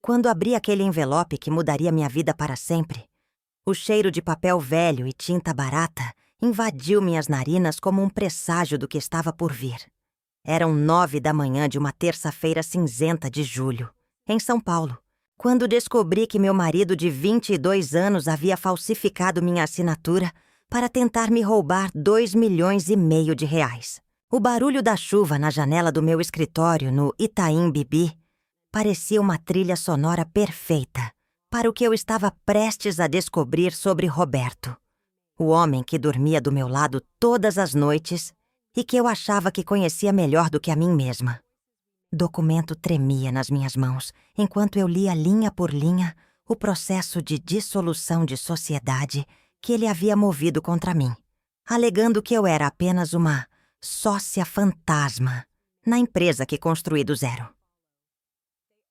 Quando abri aquele envelope que mudaria minha vida para sempre, o cheiro de papel velho e tinta barata invadiu minhas narinas como um presságio do que estava por vir. Eram 9 da manhã de uma terça-feira cinzenta de julho, em São Paulo, quando descobri que meu marido de 22 anos havia falsificado minha assinatura para tentar me roubar 2,5 milhões de reais. O barulho da chuva na janela do meu escritório no Itaim Bibi parecia uma trilha sonora perfeita para o que eu estava prestes a descobrir sobre Roberto, o homem que dormia do meu lado todas as noites e que eu achava que conhecia melhor do que a mim mesma. Documento tremia nas minhas mãos enquanto eu lia linha por linha o processo de dissolução de sociedade que ele havia movido contra mim, alegando que eu era apenas uma sócia fantasma na empresa que construí do zero.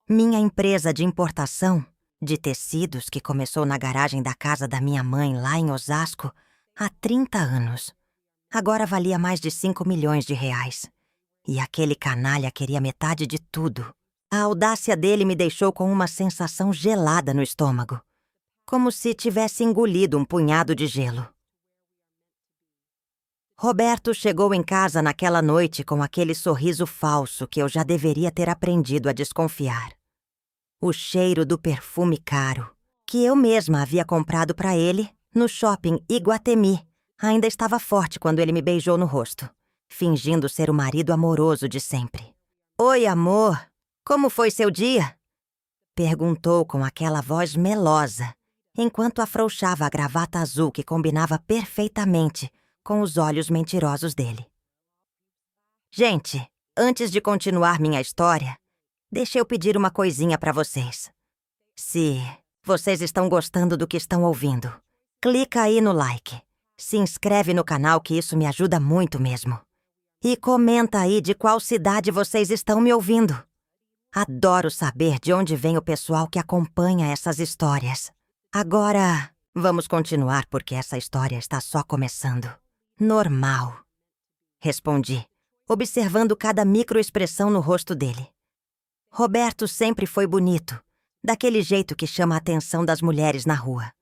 Minha empresa de importação de tecidos, que começou na garagem da casa da minha mãe lá em Osasco há 30 anos, agora valia mais de 5 milhões de reais. E aquele canalha queria metade de tudo. A audácia dele me deixou com uma sensação gelada no estômago, como se tivesse engolido um punhado de gelo. Roberto chegou em casa naquela noite com aquele sorriso falso que eu já deveria ter aprendido a desconfiar. O cheiro do perfume caro, que eu mesma havia comprado para ele no shopping Iguatemi, ainda estava forte quando ele me beijou no rosto, fingindo ser o marido amoroso de sempre. "Oi, amor, como foi seu dia?" perguntou com aquela voz melosa, enquanto afrouxava a gravata azul que combinava perfeitamente com os olhos mentirosos dele. Gente, antes de continuar minha história, deixa eu pedir uma coisinha para vocês. Se vocês estão gostando do que estão ouvindo, clica aí no like, se inscreve no canal que isso me ajuda muito mesmo. E comenta aí de qual cidade vocês estão me ouvindo. Adoro saber de onde vem o pessoal que acompanha essas histórias. Agora, vamos continuar porque essa história está só começando. "Normal", respondi, observando cada microexpressão no rosto dele. Roberto sempre foi bonito, daquele jeito que chama a atenção das mulheres na rua.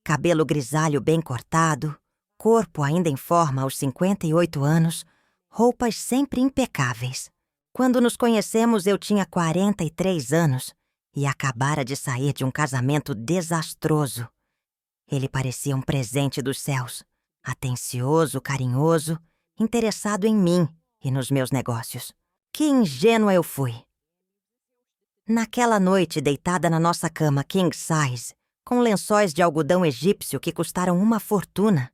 Cabelo grisalho bem cortado, corpo ainda em forma aos 58 anos, roupas sempre impecáveis. Quando nos conhecemos eu tinha 43 anos e acabara de sair de um casamento desastroso. Ele parecia um presente dos céus, atencioso, carinhoso, interessado em mim e nos meus negócios. Que ingênua eu fui! Naquela noite, deitada na nossa cama king size, com lençóis de algodão egípcio que custaram uma fortuna,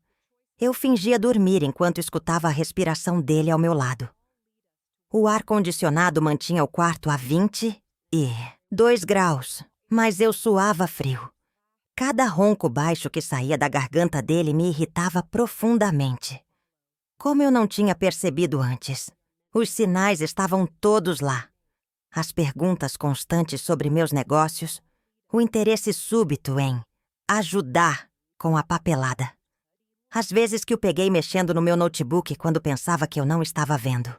eu fingia dormir enquanto escutava a respiração dele ao meu lado. O ar-condicionado mantinha o quarto a 22 graus, mas eu suava frio. Cada ronco baixo que saía da garganta dele me irritava profundamente. Como eu não tinha percebido antes, os sinais estavam todos lá. As perguntas constantes sobre meus negócios, o interesse súbito em ajudar com a papelada. Às vezes que o peguei mexendo no meu notebook quando pensava que eu não estava vendo.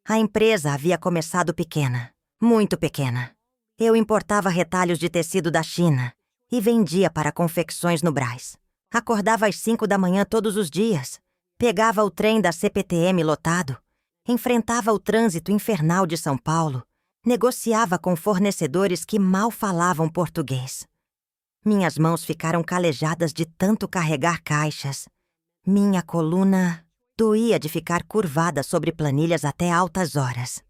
A empresa havia começado pequena, muito pequena. Eu importava retalhos de tecido da China e vendia para confecções no Brás. Acordava às 5 da manhã todos os dias, pegava o trem da CPTM lotado, enfrentava o trânsito infernal de São Paulo, negociava com fornecedores que mal falavam português. Minhas mãos ficaram calejadas de tanto carregar caixas. Minha coluna doía de ficar curvada sobre planilhas até altas horas.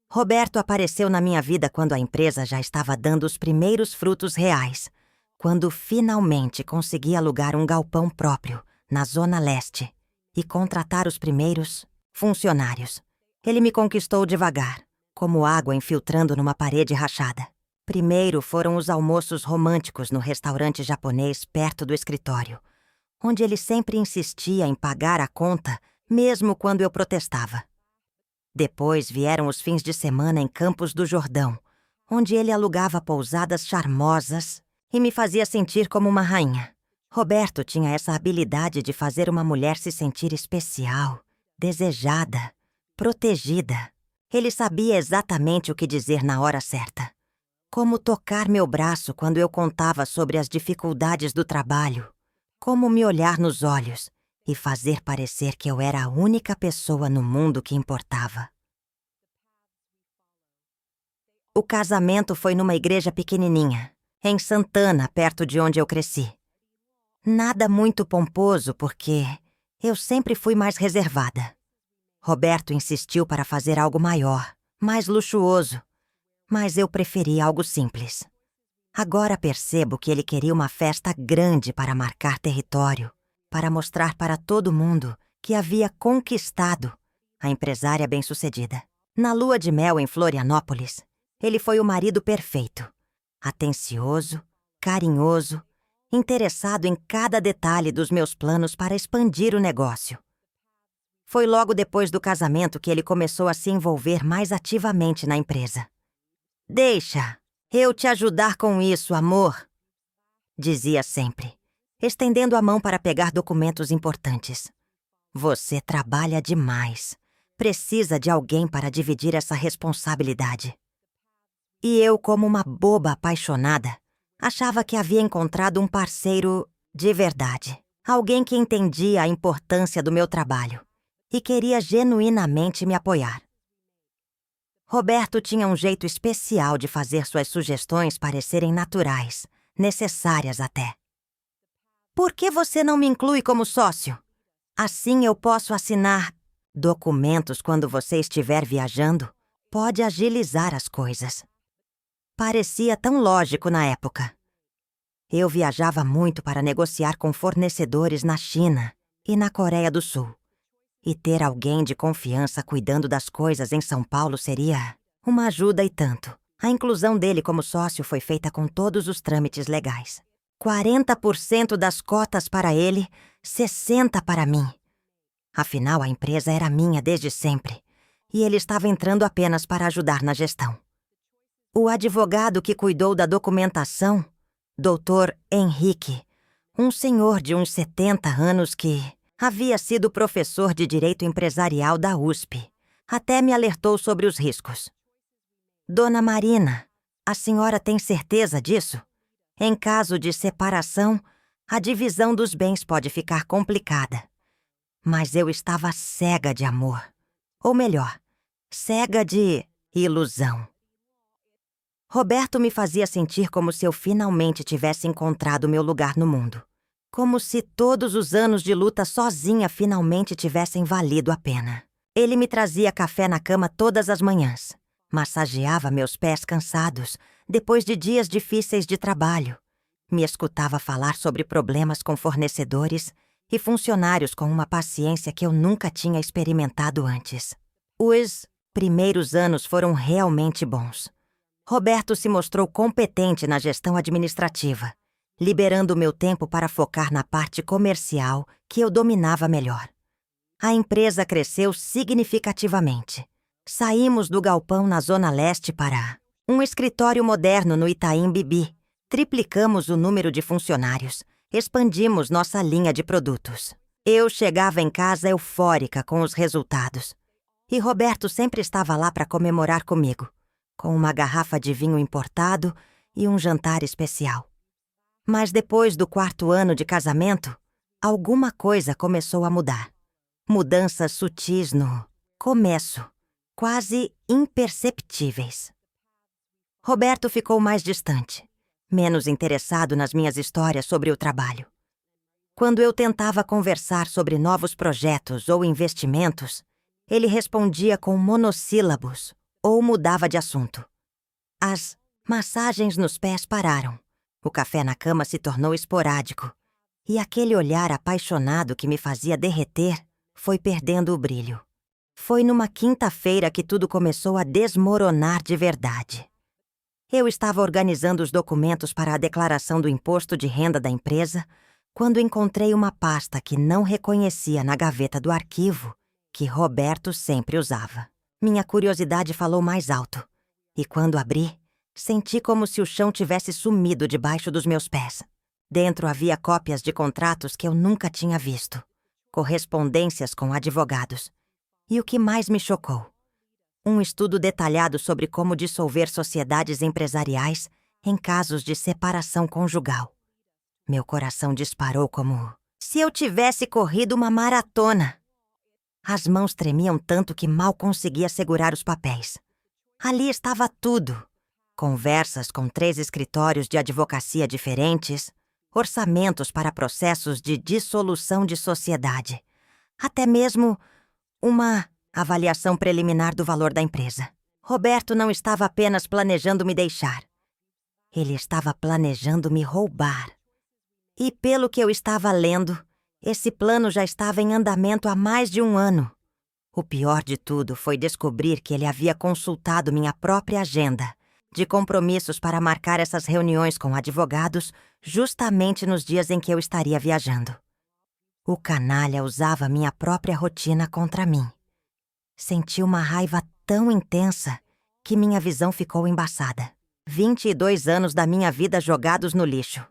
Roberto apareceu na minha vida quando a empresa já estava dando os primeiros frutos reais, quando finalmente consegui alugar um galpão próprio na Zona Leste e contratar os primeiros funcionários. Ele me conquistou devagar, como água infiltrando numa parede rachada. Primeiro foram os almoços românticos no restaurante japonês perto do escritório, onde ele sempre insistia em pagar a conta, mesmo quando eu protestava. Depois vieram os fins de semana em Campos do Jordão, onde ele alugava pousadas charmosas e me fazia sentir como uma rainha. Roberto tinha essa habilidade de fazer uma mulher se sentir especial, desejada, protegida. Ele sabia exatamente o que dizer na hora certa. Como tocar meu braço quando eu contava sobre as dificuldades do trabalho. Como me olhar nos olhos e fazer parecer que eu era a única pessoa no mundo que importava. O casamento foi numa igreja pequenininha, em Santana, perto de onde eu cresci. Nada muito pomposo, porque eu sempre fui mais reservada. Roberto insistiu para fazer algo maior, mais luxuoso, mas eu preferi algo simples. Agora percebo que ele queria uma festa grande para marcar território, para mostrar para todo mundo que havia conquistado a empresária bem-sucedida. Na lua de mel em Florianópolis, ele foi o marido perfeito, atencioso, carinhoso, interessado em cada detalhe dos meus planos para expandir o negócio. Foi logo depois do casamento que ele começou a se envolver mais ativamente na empresa. "Deixa eu te ajudar com isso, amor", dizia sempre, estendendo a mão para pegar documentos importantes. "Você trabalha demais. Precisa de alguém para dividir essa responsabilidade." E eu, como uma boba apaixonada, achava que havia encontrado um parceiro de verdade. Alguém que entendia a importância do meu trabalho e queria genuinamente me apoiar. Roberto tinha um jeito especial de fazer suas sugestões parecerem naturais, necessárias até. "Por que você não me inclui como sócio? Assim eu posso assinar documentos quando você estiver viajando. Pode agilizar as coisas." Parecia tão lógico na época. Eu viajava muito para negociar com fornecedores na China e na Coreia do Sul. E ter alguém de confiança cuidando das coisas em São Paulo seria uma ajuda e tanto. A inclusão dele como sócio foi feita com todos os trâmites legais. 40% das cotas para ele, 60% para mim. Afinal, a empresa era minha desde sempre, e ele estava entrando apenas para ajudar na gestão. O advogado que cuidou da documentação, Dr. Henrique, um senhor de uns 70 anos que havia sido professor de Direito Empresarial da USP, até me alertou sobre os riscos. "Dona Marina, a senhora tem certeza disso? Em caso de separação, a divisão dos bens pode ficar complicada." Mas eu estava cega de amor. Ou melhor, cega de ilusão. Roberto me fazia sentir como se eu finalmente tivesse encontrado meu lugar no mundo. Como se todos os anos de luta sozinha finalmente tivessem valido a pena. Ele me trazia café na cama todas as manhãs. Massageava meus pés cansados, depois de dias difíceis de trabalho. Me escutava falar sobre problemas com fornecedores e funcionários com uma paciência que eu nunca tinha experimentado antes. Os primeiros anos foram realmente bons. Roberto se mostrou competente na gestão administrativa, liberando meu tempo para focar na parte comercial que eu dominava melhor. A empresa cresceu significativamente. Saímos do galpão na Zona Leste para um escritório moderno no Itaim Bibi. Triplicamos o número de funcionários. Expandimos nossa linha de produtos. Eu chegava em casa eufórica com os resultados. E Roberto sempre estava lá para comemorar comigo, com uma garrafa de vinho importado e um jantar especial. Mas depois do 4º ano de casamento, alguma coisa começou a mudar. Mudanças sutis no começo, quase imperceptíveis. Roberto ficou mais distante, menos interessado nas minhas histórias sobre o trabalho. Quando eu tentava conversar sobre novos projetos ou investimentos, ele respondia com monossílabos ou mudava de assunto. As massagens nos pés pararam, o café na cama se tornou esporádico, e aquele olhar apaixonado que me fazia derreter foi perdendo o brilho. Foi numa quinta-feira que tudo começou a desmoronar de verdade. Eu estava organizando os documentos para a declaração do imposto de renda da empresa quando encontrei uma pasta que não reconhecia na gaveta do arquivo que Roberto sempre usava. Minha curiosidade falou mais alto, e quando abri, senti como se o chão tivesse sumido debaixo dos meus pés. Dentro havia cópias de contratos que eu nunca tinha visto, correspondências com advogados. E o que mais me chocou? Um estudo detalhado sobre como dissolver sociedades empresariais em casos de separação conjugal. Meu coração disparou como se eu tivesse corrido uma maratona. As mãos tremiam tanto que mal conseguia segurar os papéis. Ali estava tudo. Conversas com 3 escritórios de advocacia diferentes, orçamentos para processos de dissolução de sociedade, até mesmo uma avaliação preliminar do valor da empresa. Roberto não estava apenas planejando me deixar. Ele estava planejando me roubar. E pelo que eu estava lendo, esse plano já estava em andamento há mais de 1 ano. O pior de tudo foi descobrir que ele havia consultado minha própria agenda de compromissos para marcar essas reuniões com advogados justamente nos dias em que eu estaria viajando. O canalha usava minha própria rotina contra mim. Senti uma raiva tão intensa que minha visão ficou embaçada. 22 anos da minha vida jogados no lixo.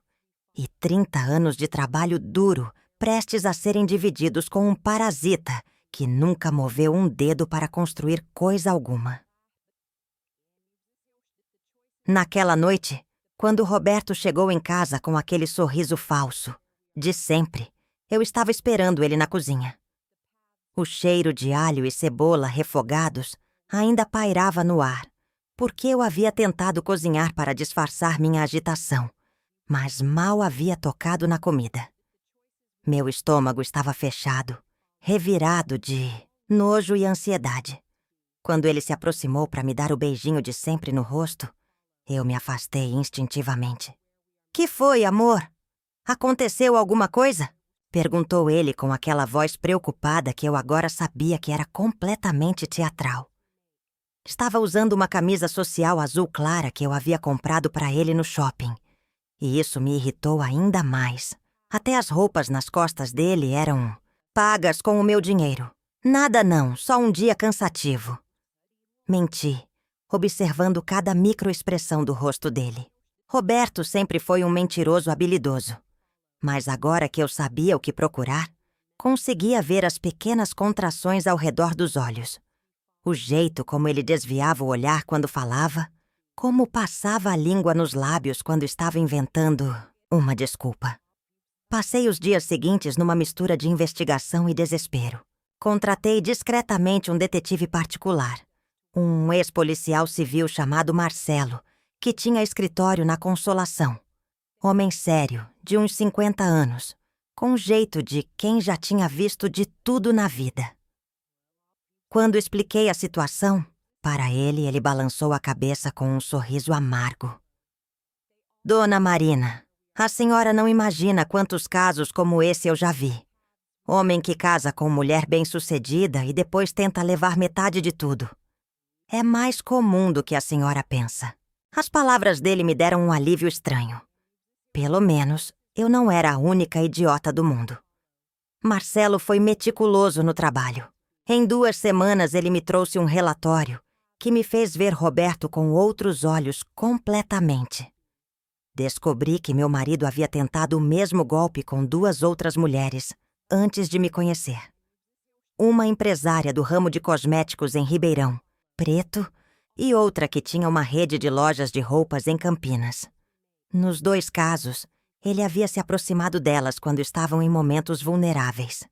E 30 anos de trabalho duro, prestes a serem divididos com um parasita que nunca moveu um dedo para construir coisa alguma. Naquela noite, quando Roberto chegou em casa com aquele sorriso falso, de sempre, eu estava esperando ele na cozinha. O cheiro de alho e cebola refogados ainda pairava no ar, porque eu havia tentado cozinhar para disfarçar minha agitação, mas mal havia tocado na comida. Meu estômago estava fechado, revirado de nojo e ansiedade. Quando ele se aproximou para me dar o beijinho de sempre no rosto, eu me afastei instintivamente. "Que foi, amor? Aconteceu alguma coisa?" perguntou ele com aquela voz preocupada que eu agora sabia que era completamente teatral. Estava usando uma camisa social azul clara que eu havia comprado para ele no shopping. E isso me irritou ainda mais. Até as roupas nas costas dele eram pagas com o meu dinheiro. Nada não, só um dia cansativo. Menti, observando cada microexpressão do rosto dele. Roberto sempre foi um mentiroso habilidoso. Mas agora que eu sabia o que procurar, conseguia ver as pequenas contrações ao redor dos olhos. O jeito como ele desviava o olhar quando falava, como passava a língua nos lábios quando estava inventando uma desculpa. Passei os dias seguintes numa mistura de investigação e desespero. Contratei discretamente um detetive particular, um ex-policial civil chamado Marcelo, que tinha escritório na Consolação. Homem sério, de uns 50 anos, com jeito de quem já tinha visto de tudo na vida. Quando expliquei a situação, para ele balançou a cabeça com um sorriso amargo. "Dona Marina, a senhora não imagina quantos casos como esse eu já vi. Homem que casa com mulher bem-sucedida e depois tenta levar metade de tudo. É mais comum do que a senhora pensa." As palavras dele me deram um alívio estranho. Pelo menos, eu não era a única idiota do mundo. Marcelo foi meticuloso no trabalho. Em 2 semanas ele me trouxe um relatório que me fez ver Roberto com outros olhos completamente. Descobri que meu marido havia tentado o mesmo golpe com 2 outras mulheres antes de me conhecer. Uma empresária do ramo de cosméticos em Ribeirão, Preto, e outra que tinha uma rede de lojas de roupas em Campinas. Nos 2 casos, ele havia se aproximado delas quando estavam em momentos vulneráveis.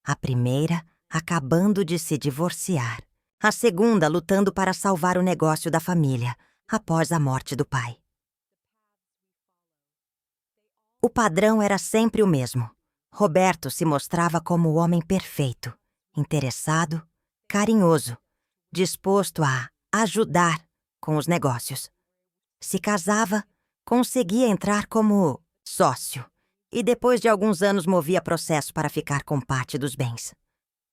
A primeira acabando de se divorciar. A segunda lutando para salvar o negócio da família, após a morte do pai. O padrão era sempre o mesmo. Roberto se mostrava como o homem perfeito, interessado, carinhoso, disposto a ajudar com os negócios. Se casava, conseguia entrar como sócio e depois de alguns anos movia processo para ficar com parte dos bens.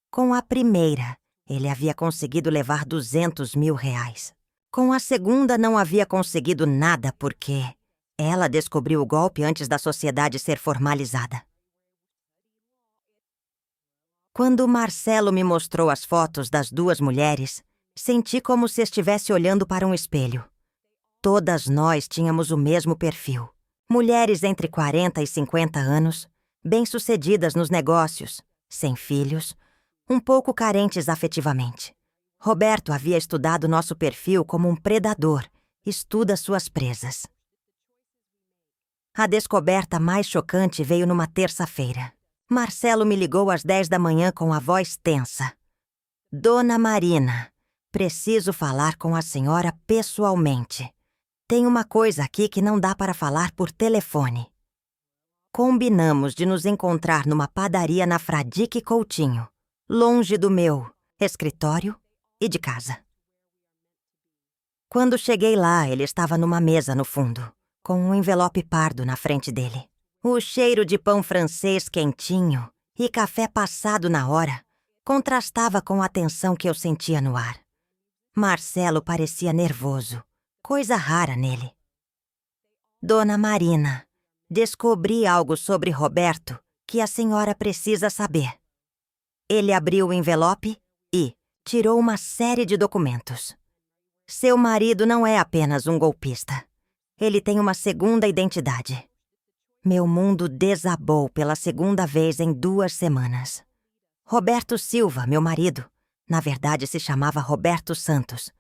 Com a primeira, ele havia conseguido levar R$200 mil. Com a segunda, não havia conseguido nada porque ela descobriu o golpe antes da sociedade ser formalizada. Quando Marcelo me mostrou as fotos das 2 mulheres, senti como se estivesse olhando para um espelho. Todas nós tínhamos o mesmo perfil. Mulheres entre 40 e 50 anos, bem-sucedidas nos negócios, sem filhos, um pouco carentes afetivamente. Roberto havia estudado nosso perfil como um predador estuda suas presas. A descoberta mais chocante veio numa terça-feira. Marcelo me ligou às 10 da manhã com a voz tensa. Dona Marina, preciso falar com a senhora pessoalmente. Tem uma coisa aqui que não dá para falar por telefone. Combinamos de nos encontrar numa padaria na Fradique Coutinho, longe do meu escritório e de casa. Quando cheguei lá, ele estava numa mesa no fundo, com um envelope pardo na frente dele. O cheiro de pão francês quentinho e café passado na hora contrastava com a tensão que eu sentia no ar. Marcelo parecia nervoso, coisa rara nele. Dona Marina, descobri algo sobre Roberto que a senhora precisa saber. Ele abriu o envelope e tirou uma série de documentos. Seu marido não é apenas um golpista. Ele tem uma segunda identidade. Meu mundo desabou pela segunda vez em 2 semanas. Roberto Silva, meu marido, na verdade se chamava Roberto Santos,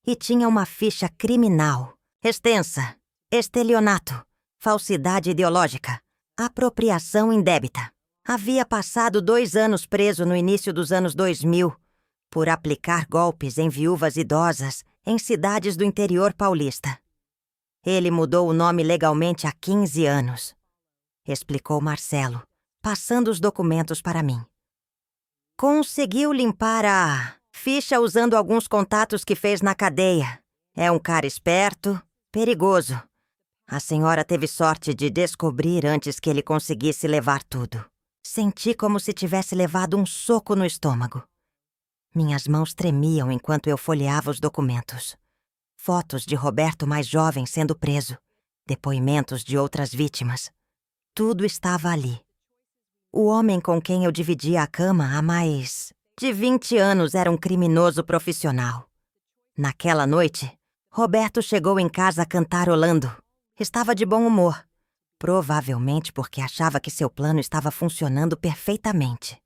e tinha uma ficha criminal, extensa, estelionato, falsidade ideológica, apropriação indébita. Havia passado 2 anos preso no início dos anos 2000 por aplicar golpes em viúvas idosas em cidades do interior paulista. Ele mudou o nome legalmente há 15 anos, explicou Marcelo, passando os documentos para mim. Conseguiu limpar a ficha usando alguns contatos que fez na cadeia. É um cara esperto, perigoso. A senhora teve sorte de descobrir antes que ele conseguisse levar tudo. Senti como se tivesse levado um soco no estômago. Minhas mãos tremiam enquanto eu folheava os documentos. Fotos de Roberto mais jovem sendo preso, depoimentos de outras vítimas. Tudo estava ali. O homem com quem eu dividia a cama há mais de 20 anos era um criminoso profissional. Naquela noite, Roberto chegou em casa cantarolando. Estava de bom humor, provavelmente porque achava que seu plano estava funcionando perfeitamente.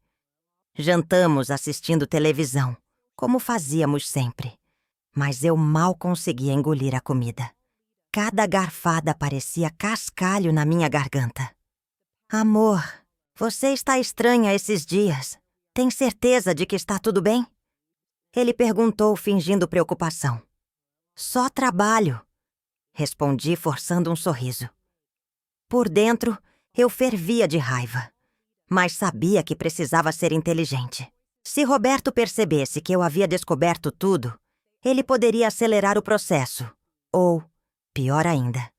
Jantamos assistindo televisão, como fazíamos sempre. Mas eu mal conseguia engolir a comida. Cada garfada parecia cascalho na minha garganta. Amor, você está estranha esses dias. Tem certeza de que está tudo bem? Ele perguntou, fingindo preocupação. Só trabalho, respondi, forçando um sorriso. Por dentro, eu fervia de raiva. Mas sabia que precisava ser inteligente. Se Roberto percebesse que eu havia descoberto tudo, ele poderia acelerar o processo. Ou, pior ainda,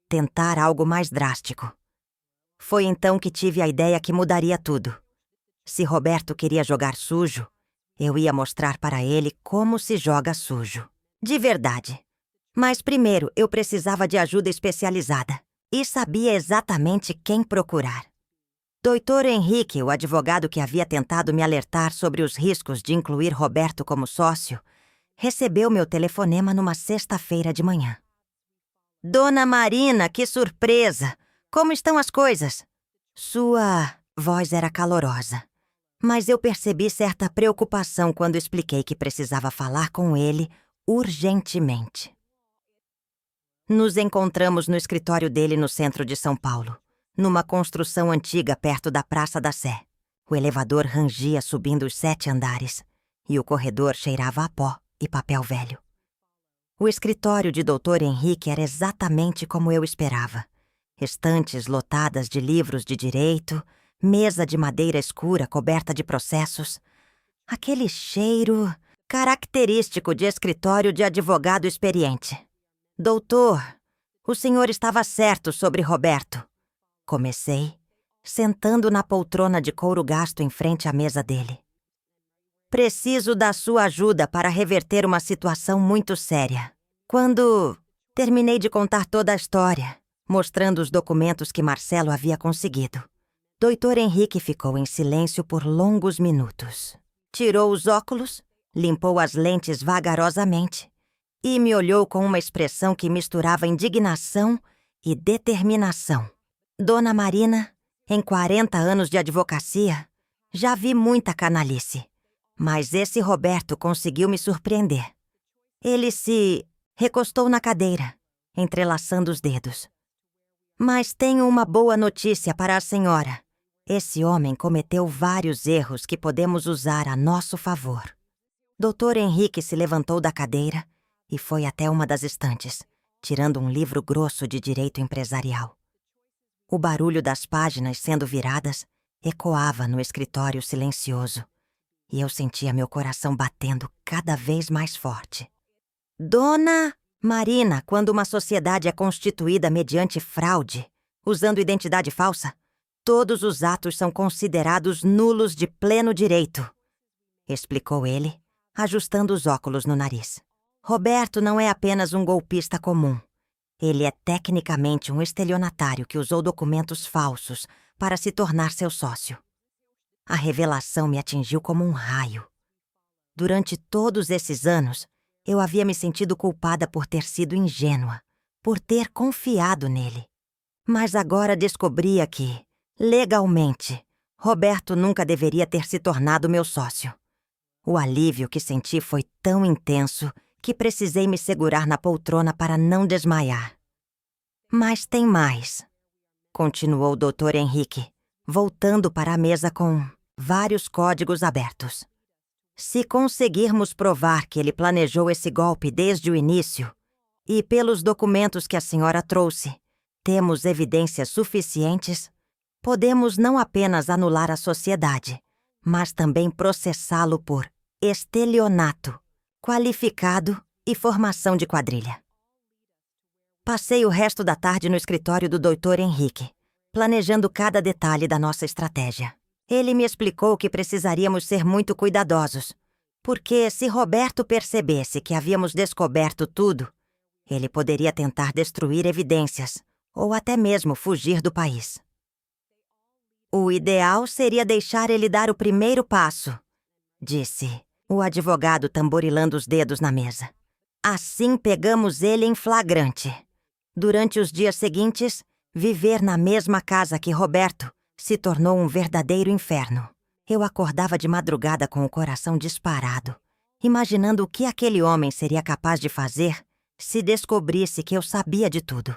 tentar algo mais drástico. Foi então que tive a ideia que mudaria tudo. Se Roberto queria jogar sujo, eu ia mostrar para ele como se joga sujo. De verdade. Mas primeiro eu precisava de ajuda especializada. E sabia exatamente quem procurar. Dr. Henrique, o advogado que havia tentado me alertar sobre os riscos de incluir Roberto como sócio, recebeu meu telefonema numa sexta-feira de manhã. Dona Marina, que surpresa! Como estão as coisas? Sua voz era calorosa, mas eu percebi certa preocupação quando expliquei que precisava falar com ele urgentemente. Nos encontramos no escritório dele no centro de São Paulo, numa construção antiga perto da Praça da Sé. O elevador rangia subindo os 7 andares e o corredor cheirava a pó e papel velho. O escritório de Dr. Henrique era exatamente como eu esperava. Estantes lotadas de livros de direito, mesa de madeira escura coberta de processos. Aquele cheiro característico de escritório de advogado experiente. Doutor, o senhor estava certo sobre Roberto. Comecei, sentando na poltrona de couro gasto em frente à mesa dele. Preciso da sua ajuda para reverter uma situação muito séria. Quando terminei de contar toda a história, mostrando os documentos que Marcelo havia conseguido, Dr. Henrique ficou em silêncio por longos minutos. Tirou os óculos, limpou as lentes vagarosamente e me olhou com uma expressão que misturava indignação e determinação. Dona Marina, em 40 anos de advocacia, já vi muita canalice, Mas esse Roberto conseguiu me surpreender. Ele se recostou na cadeira, entrelaçando os dedos. Mas tenho uma boa notícia para a senhora. Esse homem cometeu vários erros que podemos usar a nosso favor. Dr. Henrique se levantou da cadeira e foi até uma das estantes, tirando um livro grosso de direito empresarial. O barulho das páginas sendo viradas ecoava no escritório silencioso, e eu sentia meu coração batendo cada vez mais forte. Dona Marina, quando uma sociedade é constituída mediante fraude, usando identidade falsa, todos os atos são considerados nulos de pleno direito, explicou ele, ajustando os óculos no nariz. Roberto não é apenas um golpista comum. Ele é tecnicamente um estelionatário que usou documentos falsos para se tornar seu sócio. A revelação me atingiu como um raio. Durante todos esses anos, eu havia me sentido culpada por ter sido ingênua, por ter confiado nele. Mas agora descobria que, legalmente, Roberto nunca deveria ter se tornado meu sócio. O alívio que senti foi tão intenso que precisei me segurar na poltrona para não desmaiar. Mas tem mais, continuou o Dr. Henrique, voltando para a mesa com vários códigos abertos. Se conseguirmos provar que ele planejou esse golpe desde o início, e pelos documentos que a senhora trouxe, temos evidências suficientes, podemos não apenas anular a sociedade, mas também processá-lo por estelionato, qualificado e formação de quadrilha. Passei o resto da tarde no escritório do Dr. Henrique, planejando cada detalhe da nossa estratégia. Ele me explicou que precisaríamos ser muito cuidadosos, porque se Roberto percebesse que havíamos descoberto tudo, ele poderia tentar destruir evidências ou até mesmo fugir do país. O ideal seria deixar ele dar o primeiro passo, disse o advogado tamborilando os dedos na mesa. Assim pegamos ele em flagrante. Durante os dias seguintes, viver na mesma casa que Roberto se tornou um verdadeiro inferno. Eu acordava de madrugada com o coração disparado, imaginando o que aquele homem seria capaz de fazer se descobrisse que eu sabia de tudo.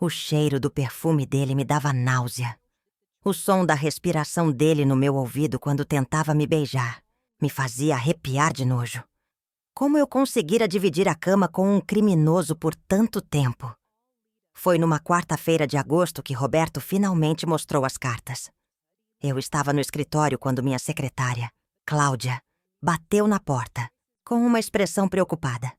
O cheiro do perfume dele me dava náusea. O som da respiração dele no meu ouvido quando tentava me beijar me fazia arrepiar de nojo. Como eu conseguira dividir a cama com um criminoso por tanto tempo? Foi numa quarta-feira de agosto que Roberto finalmente mostrou as cartas. Eu estava no escritório quando minha secretária, Cláudia, bateu na porta, com uma expressão preocupada.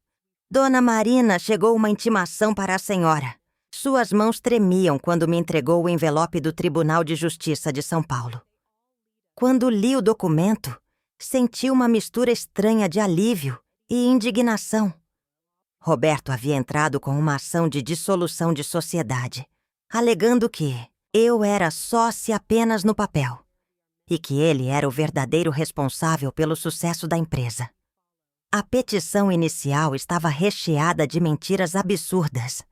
Dona Marina, chegou uma intimação para a senhora. Suas mãos tremiam quando me entregou o envelope do Tribunal de Justiça de São Paulo. Quando li o documento, senti uma mistura estranha de alívio e indignação. Roberto havia entrado com uma ação de dissolução de sociedade, alegando que eu era sócia apenas no papel e que ele era o verdadeiro responsável pelo sucesso da empresa. A petição inicial estava recheada de mentiras absurdas,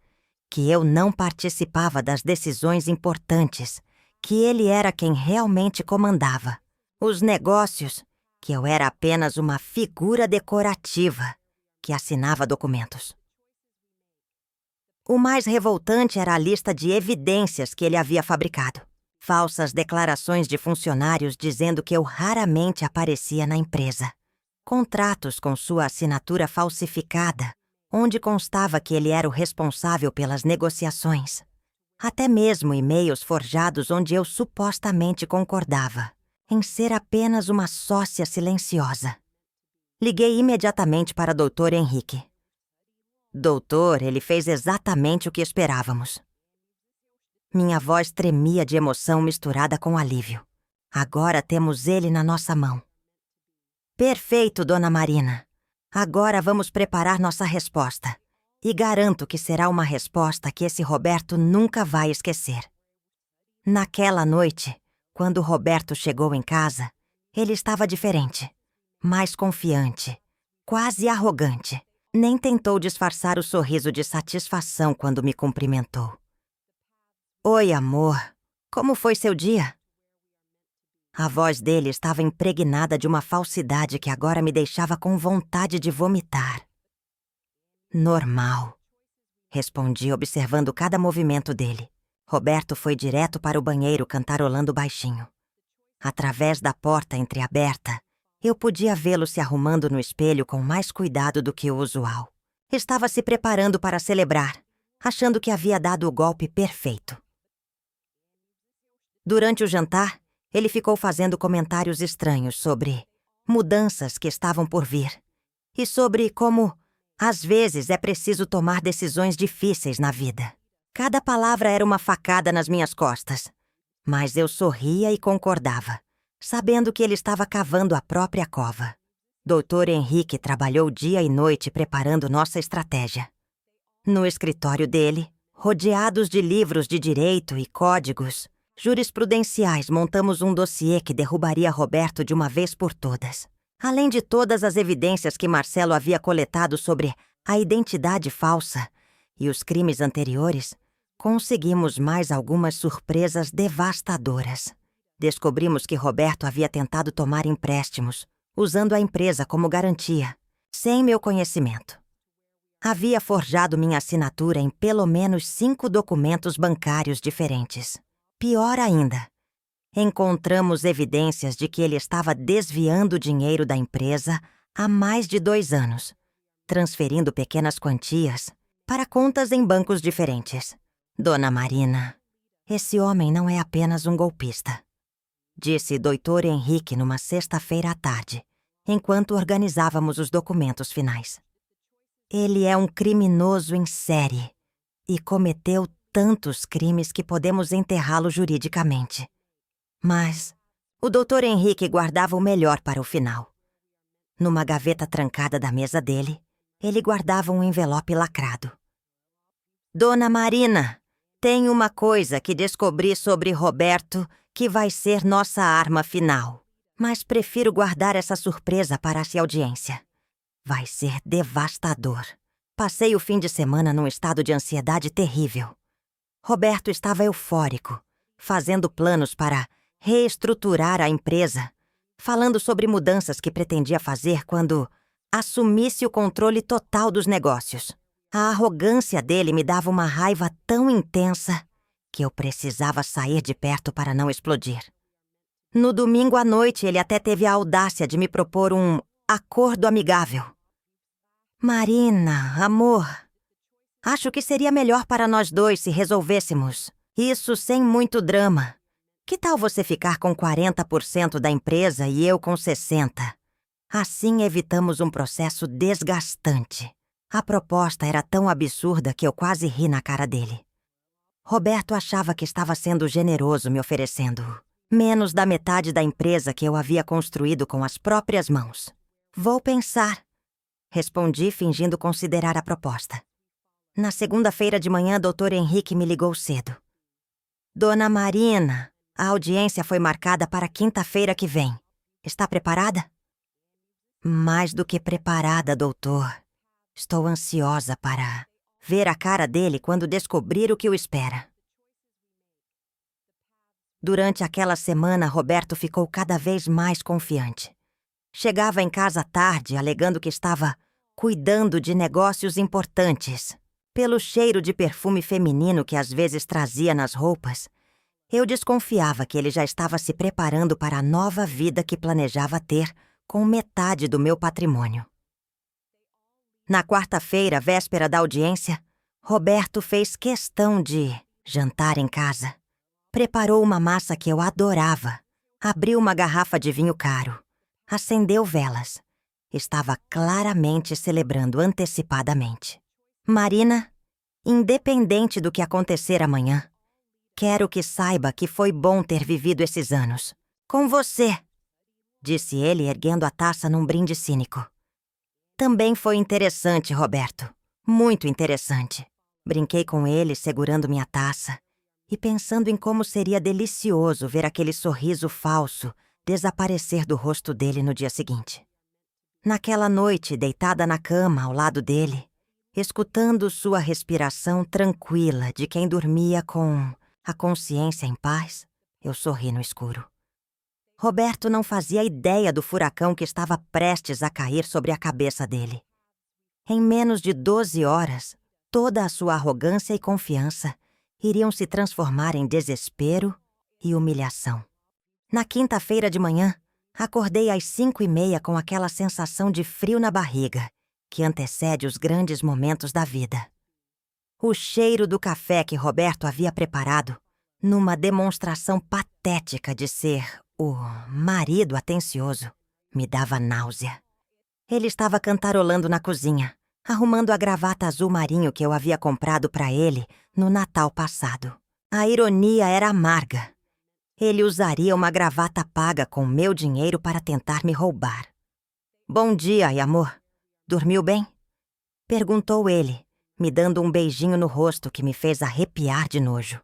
que eu não participava das decisões importantes, que ele era quem realmente comandava. Os negócios, que eu era apenas uma figura decorativa que assinava documentos. O mais revoltante era a lista de evidências que ele havia fabricado. Falsas declarações de funcionários dizendo que eu raramente aparecia na empresa. Contratos com sua assinatura falsificada, onde constava que ele era o responsável pelas negociações. Até mesmo e-mails forjados onde eu supostamente concordava em ser apenas uma sócia silenciosa. Liguei imediatamente para Dr. Henrique. Doutor, ele fez exatamente o que esperávamos. Minha voz tremia de emoção misturada com alívio. Agora temos ele na nossa mão. Perfeito, Dona Marina. Agora vamos preparar nossa resposta. E garanto que será uma resposta que esse Roberto nunca vai esquecer. Naquela noite, quando Roberto chegou em casa, ele estava diferente, mais confiante, quase arrogante. Nem tentou disfarçar o sorriso de satisfação quando me cumprimentou. Oi, amor. Como foi seu dia? A voz dele estava impregnada de uma falsidade que agora me deixava com vontade de vomitar. Normal, respondi observando cada movimento dele. Roberto foi direto para o banheiro cantarolando baixinho. Através da porta entreaberta, eu podia vê-lo se arrumando no espelho com mais cuidado do que o usual. Estava se preparando para celebrar, achando que havia dado o golpe perfeito. Durante o jantar, ele ficou fazendo comentários estranhos sobre mudanças que estavam por vir e sobre como, às vezes, é preciso tomar decisões difíceis na vida. Cada palavra era uma facada nas minhas costas, mas eu sorria e concordava, sabendo que ele estava cavando a própria cova. Dr. Henrique trabalhou dia e noite preparando nossa estratégia. No escritório dele, rodeados de livros de direito e códigos jurisprudenciais, montamos um dossiê que derrubaria Roberto de uma vez por todas. Além de todas as evidências que Marcelo havia coletado sobre a identidade falsa e os crimes anteriores, conseguimos mais algumas surpresas devastadoras. Descobrimos que Roberto havia tentado tomar empréstimos, usando a empresa como garantia, sem meu conhecimento. Havia forjado minha assinatura em pelo menos 5 documentos bancários diferentes. Pior ainda, encontramos evidências de que ele estava desviando dinheiro da empresa há mais de 2 anos, transferindo pequenas quantias para contas em bancos diferentes. Dona Marina, esse homem não é apenas um golpista, disse Dr. Henrique numa sexta-feira à tarde, enquanto organizávamos os documentos finais. Ele é um criminoso em série e cometeu tantos crimes que podemos enterrá-lo juridicamente. Mas o Dr. Henrique guardava o melhor para o final. Numa gaveta trancada da mesa dele, ele guardava um envelope lacrado. Dona Marina, tem uma coisa que descobri sobre Roberto que vai ser nossa arma final. Mas prefiro guardar essa surpresa para essa audiência. Vai ser devastador. Passei o fim de semana num estado de ansiedade terrível. Roberto estava eufórico, fazendo planos para reestruturar a empresa, falando sobre mudanças que pretendia fazer quando assumisse o controle total dos negócios. A arrogância dele me dava uma raiva tão intensa que eu precisava sair de perto para não explodir. No domingo à noite, ele até teve a audácia de me propor um acordo amigável. Marina, amor, acho que seria melhor para nós dois se resolvêssemos isso sem muito drama. Que tal você ficar com 40% da empresa e eu com 60%? Assim evitamos um processo desgastante. A proposta era tão absurda que eu quase ri na cara dele. Roberto achava que estava sendo generoso me oferecendo menos da metade da empresa que eu havia construído com as próprias mãos. Vou pensar, respondi fingindo considerar a proposta. Na segunda-feira de manhã, Dr. Henrique me ligou cedo. Dona Marina, a audiência foi marcada para quinta-feira que vem. Está preparada? Mais do que preparada, doutor. Estou ansiosa para ver a cara dele quando descobrir o que o espera. Durante aquela semana, Roberto ficou cada vez mais confiante. Chegava em casa tarde, alegando que estava cuidando de negócios importantes. Pelo cheiro de perfume feminino que às vezes trazia nas roupas, eu desconfiava que ele já estava se preparando para a nova vida que planejava ter com metade do meu patrimônio. Na quarta-feira, véspera da audiência, Roberto fez questão de jantar em casa. Preparou uma massa que eu adorava, abriu uma garrafa de vinho caro, acendeu velas. Estava claramente celebrando antecipadamente. Marina, independente do que acontecer amanhã, quero que saiba que foi bom ter vivido esses anos. Com você, disse ele erguendo a taça num brinde cínico. Também foi interessante, Roberto. Muito interessante. Brinquei com ele segurando minha taça e pensando em como seria delicioso ver aquele sorriso falso desaparecer do rosto dele no dia seguinte. Naquela noite, deitada na cama ao lado dele, escutando sua respiração tranquila de quem dormia com a consciência em paz, eu sorri no escuro. Roberto não fazia ideia do furacão que estava prestes a cair sobre a cabeça dele. Em menos de 12 horas, toda a sua arrogância e confiança iriam se transformar em desespero e humilhação. Na quinta-feira de manhã, acordei às 5h30 com aquela sensação de frio na barriga que antecede os grandes momentos da vida. O cheiro do café que Roberto havia preparado, numa demonstração patética de ser o marido atencioso, me dava náusea. Ele estava cantarolando na cozinha, arrumando a gravata azul marinho que eu havia comprado para ele no Natal passado. A ironia era amarga. Ele usaria uma gravata paga com meu dinheiro para tentar me roubar. "Bom dia, amor. Dormiu bem?" perguntou ele, me dando um beijinho no rosto que me fez arrepiar de nojo.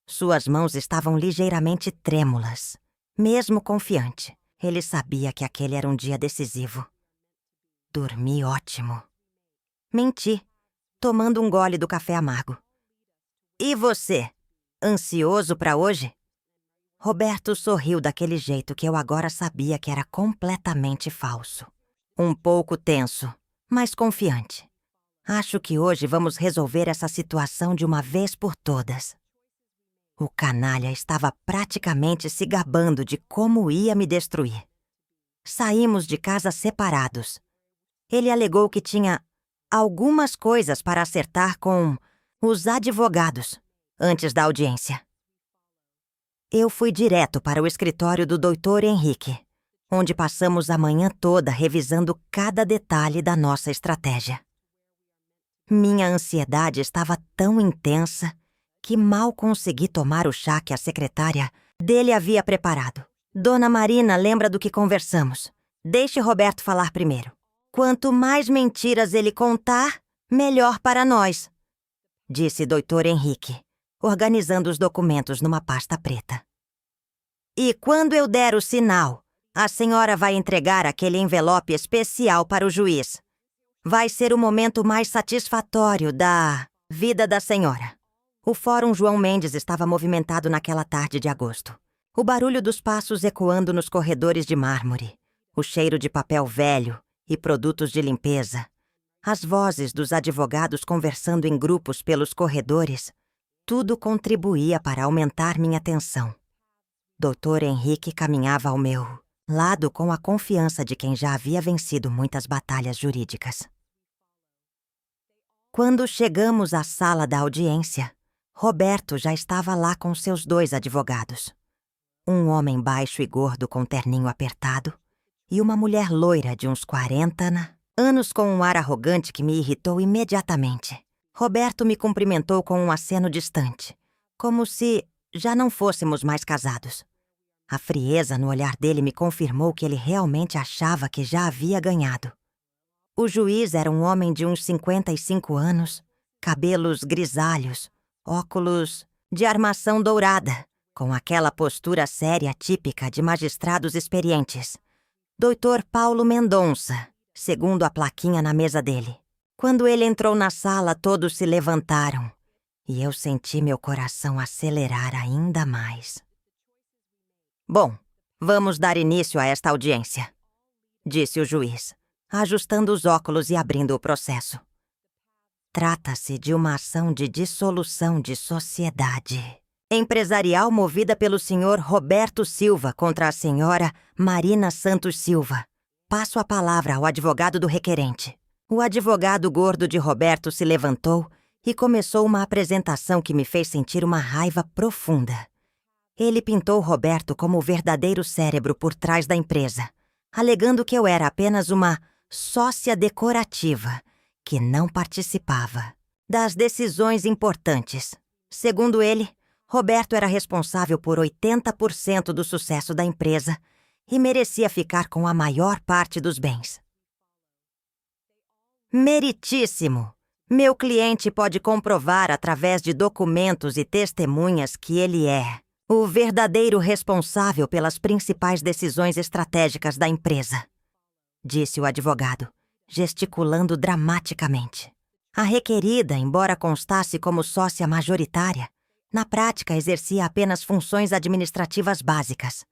Suas mãos estavam ligeiramente trêmulas. Mesmo confiante, ele sabia que aquele era um dia decisivo. Dormi ótimo. Menti, tomando um gole do café amargo. "E você? Ansioso para hoje?" Roberto sorriu daquele jeito que eu agora sabia que era completamente falso. Um pouco tenso, mas confiante. "Acho que hoje vamos resolver essa situação de uma vez por todas." O canalha estava praticamente se gabando de como ia me destruir. Saímos de casa separados. Ele alegou que tinha algumas coisas para acertar com os advogados antes da audiência. Eu fui direto para o escritório do Dr. Henrique, onde passamos a manhã toda revisando cada detalhe da nossa estratégia. Minha ansiedade estava tão intensa que mal consegui tomar o chá que a secretária dele havia preparado. "Dona Marina, lembra do que conversamos? Deixe Roberto falar primeiro. Quanto mais mentiras ele contar, melhor para nós", disse Dr. Henrique, organizando os documentos numa pasta preta. "E quando eu der o sinal, a senhora vai entregar aquele envelope especial para o juiz. Vai ser o momento mais satisfatório da vida da senhora." O Fórum João Mendes estava movimentado naquela tarde de agosto. O barulho dos passos ecoando nos corredores de mármore, o cheiro de papel velho e produtos de limpeza, as vozes dos advogados conversando em grupos pelos corredores, tudo contribuía para aumentar minha tensão. Dr. Henrique caminhava ao meu lado com a confiança de quem já havia vencido muitas batalhas jurídicas. Quando chegamos à sala da audiência, Roberto já estava lá com seus 2 advogados. Um homem baixo e gordo com terninho apertado e uma mulher loira de uns 40 anos com um ar arrogante que me irritou imediatamente. Roberto me cumprimentou com um aceno distante, como se já não fôssemos mais casados. A frieza no olhar dele me confirmou que ele realmente achava que já havia ganhado. O juiz era um homem de uns 55 anos, cabelos grisalhos, óculos de armação dourada, com aquela postura séria típica de magistrados experientes. Dr. Paulo Mendonça, segundo a plaquinha na mesa dele. Quando ele entrou na sala, todos se levantaram, e eu senti meu coração acelerar ainda mais. "Bom, vamos dar início a esta audiência", disse o juiz, ajustando os óculos e abrindo o processo. Trata-se de uma ação de dissolução de sociedade empresarial movida pelo senhor Roberto Silva contra a senhora Marina Santos Silva. Passo a palavra ao advogado do requerente. O advogado gordo de Roberto se levantou e começou uma apresentação que me fez sentir uma raiva profunda. Ele pintou Roberto como o verdadeiro cérebro por trás da empresa, alegando que eu era apenas uma sócia decorativa que não participava das decisões importantes. Segundo ele, Roberto era responsável por 80% do sucesso da empresa e merecia ficar com a maior parte dos bens. Meritíssimo! Meu cliente pode comprovar através de documentos e testemunhas que ele é o verdadeiro responsável pelas principais decisões estratégicas da empresa, disse o advogado, gesticulando dramaticamente. A requerida, embora constasse como sócia majoritária, na prática exercia apenas funções administrativas básicas.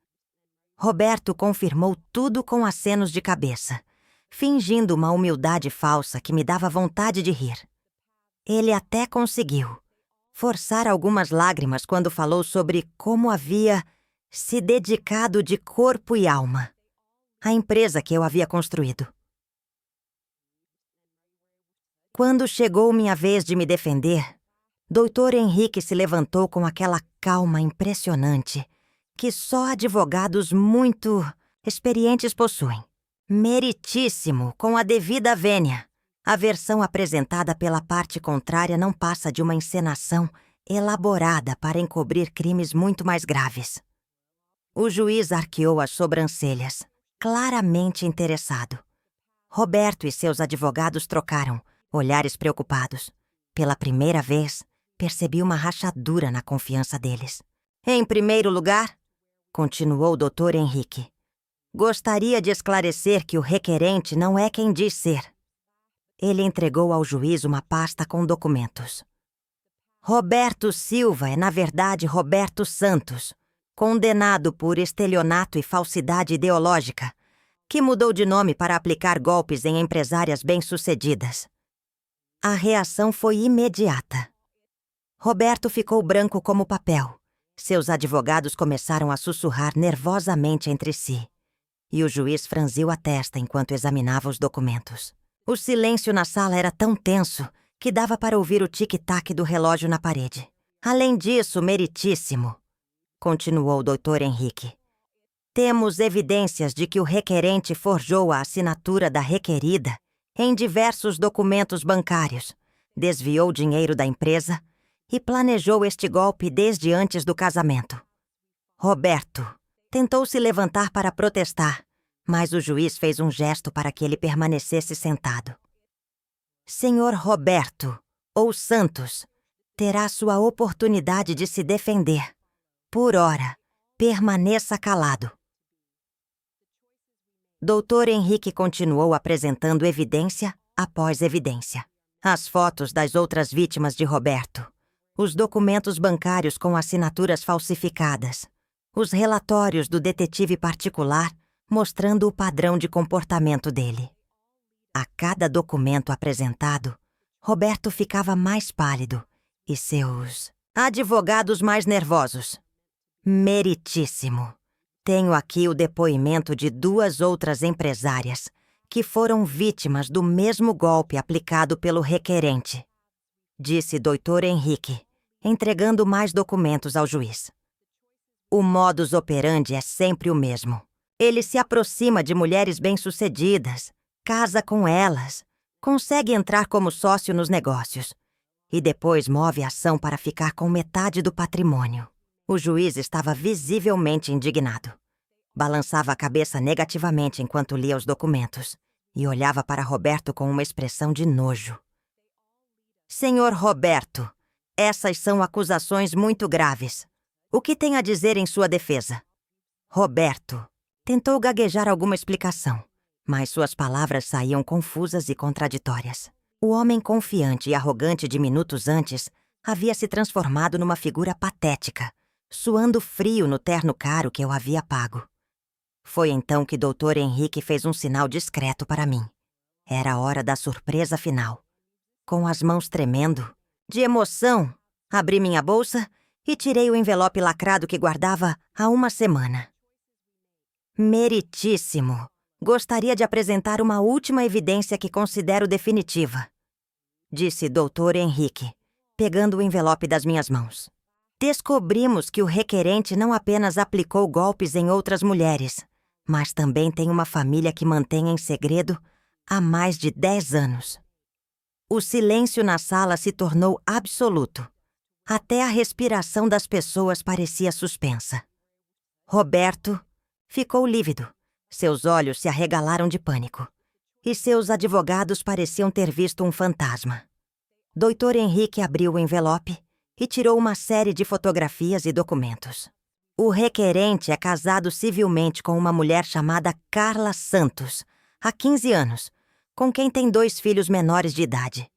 Roberto confirmou tudo com acenos de cabeça, fingindo uma humildade falsa que me dava vontade de rir. Ele até conseguiu forçar algumas lágrimas quando falou sobre como havia se dedicado de corpo e alma à empresa que eu havia construído. Quando chegou minha vez de me defender, Dr. Henrique se levantou com aquela calma impressionante que só advogados muito experientes possuem. Meritíssimo, com a devida vênia. A versão apresentada pela parte contrária não passa de uma encenação elaborada para encobrir crimes muito mais graves. O juiz arqueou as sobrancelhas, claramente interessado. Roberto e seus advogados trocaram olhares preocupados. Pela primeira vez, percebi uma rachadura na confiança deles. Em primeiro lugar, continuou o Dr. Henrique, gostaria de esclarecer que o requerente não é quem diz ser. Ele entregou ao juiz uma pasta com documentos. Roberto Silva é, na verdade, Roberto Santos, condenado por estelionato e falsidade ideológica, que mudou de nome para aplicar golpes em empresárias bem-sucedidas. A reação foi imediata. Roberto ficou branco como papel. Seus advogados começaram a sussurrar nervosamente entre si, e o juiz franziu a testa enquanto examinava os documentos. O silêncio na sala era tão tenso que dava para ouvir o tic-tac do relógio na parede. Além disso, meritíssimo, continuou o Dr. Henrique, temos evidências de que o requerente forjou a assinatura da requerida em diversos documentos bancários, desviou dinheiro da empresa e planejou este golpe desde antes do casamento. Roberto tentou se levantar para protestar, mas o juiz fez um gesto para que ele permanecesse sentado. Senhor Roberto, ou Santos, terá sua oportunidade de se defender. Por ora, permaneça calado. Dr. Henrique continuou apresentando evidência após evidência. As fotos das outras vítimas de Roberto, os documentos bancários com assinaturas falsificadas, os relatórios do detetive particular mostrando o padrão de comportamento dele. A cada documento apresentado, Roberto ficava mais pálido e seus advogados mais nervosos. Meritíssimo. Tenho aqui o depoimento de 2 outras empresárias que foram vítimas do mesmo golpe aplicado pelo requerente, disse Dr. Henrique, entregando mais documentos ao juiz. O modus operandi é sempre o mesmo. Ele se aproxima de mulheres bem-sucedidas, casa com elas, consegue entrar como sócio nos negócios e depois move a ação para ficar com metade do patrimônio. O juiz estava visivelmente indignado. Balançava a cabeça negativamente enquanto lia os documentos e olhava para Roberto com uma expressão de nojo. Senhor Roberto, essas são acusações muito graves. O que tem a dizer em sua defesa? Roberto tentou gaguejar alguma explicação, mas suas palavras saíam confusas e contraditórias. O homem confiante e arrogante de minutos antes havia se transformado numa figura patética, suando frio no terno caro que eu havia pago. Foi então que Dr. Henrique fez um sinal discreto para mim. Era a hora da surpresa final. Com as mãos tremendo, de emoção, abri minha bolsa e tirei o envelope lacrado que guardava há uma semana. Meritíssimo. Gostaria de apresentar uma última evidência que considero definitiva, disse Dr. Henrique, pegando o envelope das minhas mãos. Descobrimos que o requerente não apenas aplicou golpes em outras mulheres, mas também tem uma família que mantém em segredo há mais de 10 anos. O silêncio na sala se tornou absoluto. Até a respiração das pessoas parecia suspensa. Roberto ficou lívido. Seus olhos se arregalaram de pânico. E seus advogados pareciam ter visto um fantasma. Dr. Henrique abriu o envelope e tirou uma série de fotografias e documentos. O requerente é casado civilmente com uma mulher chamada Carla Santos, há 15 anos, com quem tem 2 filhos menores de idade.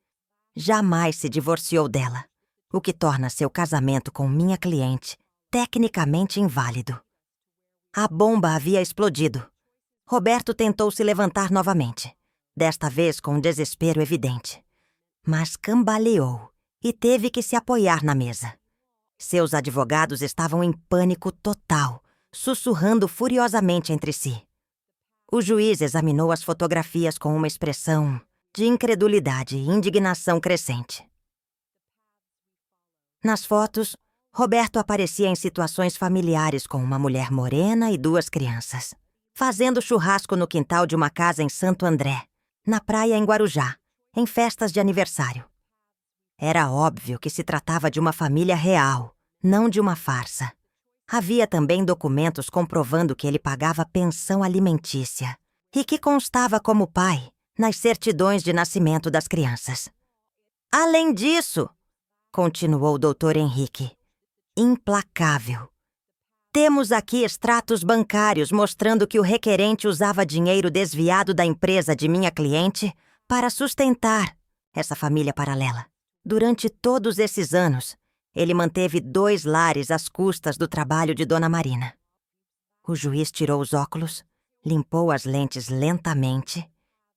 Jamais se divorciou dela, o que torna seu casamento com minha cliente tecnicamente inválido. A bomba havia explodido. Roberto tentou se levantar novamente, desta vez com um desespero evidente. Mas cambaleou e teve que se apoiar na mesa. Seus advogados estavam em pânico total, sussurrando furiosamente entre si. O juiz examinou as fotografias com uma expressão de incredulidade e indignação crescente. Nas fotos, Roberto aparecia em situações familiares com uma mulher morena e 2 crianças, fazendo churrasco no quintal de uma casa em Santo André, na praia em Guarujá, em festas de aniversário. Era óbvio que se tratava de uma família real, não de uma farsa. Havia também documentos comprovando que ele pagava pensão alimentícia e que constava como pai nas certidões de nascimento das crianças. Além disso, continuou o Dr. Henrique, implacável. Temos aqui extratos bancários mostrando que o requerente usava dinheiro desviado da empresa de minha cliente para sustentar essa família paralela. Durante todos esses anos, ele manteve 2 lares às custas do trabalho de Dona Marina. O juiz tirou os óculos, limpou as lentes lentamente